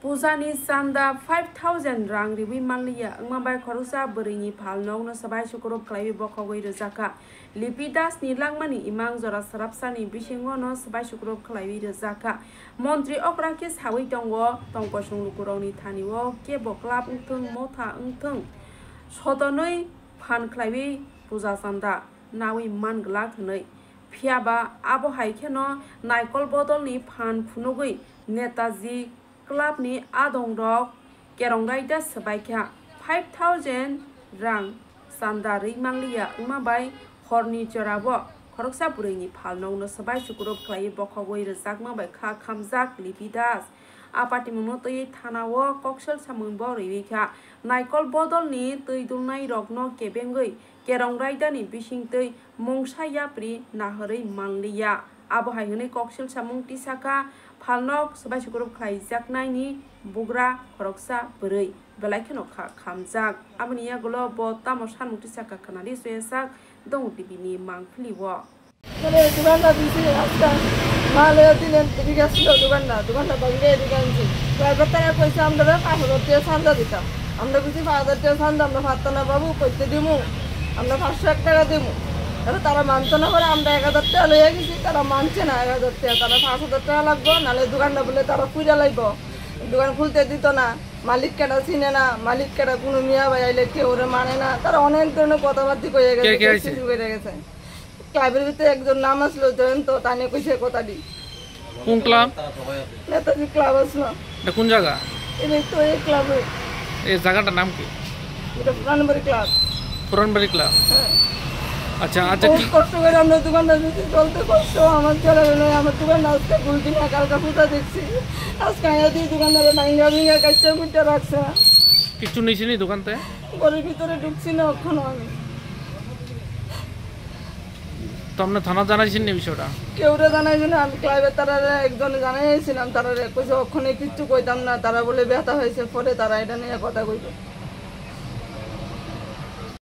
Puzani Sanda 5,000 rang riwi mangliya ngmabai khoroksa bwrwini phalnog no sabai sukrop khlaiwi bokhogwi rwjaka Lipidas ni langmani imang jora sarapsani bisingo no sabai sukrop khlaiwi rwjaka Montri Okrakis hawi tongo tongposung lukurongni thaniwo kebo club ungthung motha ungthung Sotonoi phan khlaiwi puja sanda nawi manglak hnoi phiaba abo haikeno naikol bodolni phan phunogwi Netaji Club ni adong rok kerongdaida sabaikha 5,000 rang sanda rimanglia ngmabai horni chorabo khoroksa bureni phalnong no sabai sukurop khlai bokhogoi rjakma bai kha khamjak Lipidas apati munotoi thanao koksel samungbo riwikha naikol bodol ni tuidulnai rokno kebengoi kerongraida ni bisingtoi mongsayapri nahorei manglia abo haihune koksel samung tisaka phalnok sabai sukurop khlai jaknaini bugra khoroksa bwrwi belaikheno khamjak aboni yagulo bo tamo sanmung tisaka khanali suesak dong tv ni mangphiliwo মানে দোকানটা দিছি আজকে মালে দিলেন এদিকে ছিল দোকানটা বাগিয়ে দিয়েছি প্রাইভেট টাকা পয়সা আমরা 5,000 টাকা চাঁদা দিতাম আমরা কিছু 5,000 টাকা চাঁদা আমরা পারতাম না বাবু কইতে দিমু আমরা 500 টাকা দিমু তারা মানতো না করে আমরা 1,000 টাকা লইয়া গেছি তারা মানছে না 1,000 টাকা তারা 5,000 টাকা লাগবে নালে দোকানটা বলে তারা পুইরা লাইব দোকান খুলতে দিত না মালিক কেটা চিনে না মালিক কেটা কোনো মিয়া ভাই আইলে কেউ ওরে মানে না তারা অনেক ধরনের কথাবার্তা কইয়া গেছে ক্লাবের ভিতরে একজন নাম আসলো জয়ন্ত তানে কইছে কথাটি কোন ক্লাব নেতাজি ক্লাব আসলো এটা কোন জায়গা এই তো এই ক্লাবে এই জায়গাটার নাম কি এটা পুরানবাড়ি ক্লাব হ্যাঁ আচ্ছা আচ্ছা কি কষ্ট করে আমরা দোকানটা যদি চলতে কষ্ট আমার চলে গেল আমার দোকানটা আজকে খুলছি না কালকা ফুটা দেখছি আজকে আয়া দিয়ে দোকানদারে ভাঙ্গা কাছে মুটে রাখছে কিছু নিয়েছি নি দোকানতে ঘরের ভিতরে ঢুকছি না এখনো আমি তো আপনি থানা জানাইছেন নি বিষয়টা কেউরে জানাইছি না আমি ক্লাবের তারা একজনে জানাইছিলাম তারা কইছে ওখানে কিচ্ছু কইতাম না তারা বলে ব্যথা হয়েছে পরে তারা এটা নিয়ে কথা কইতো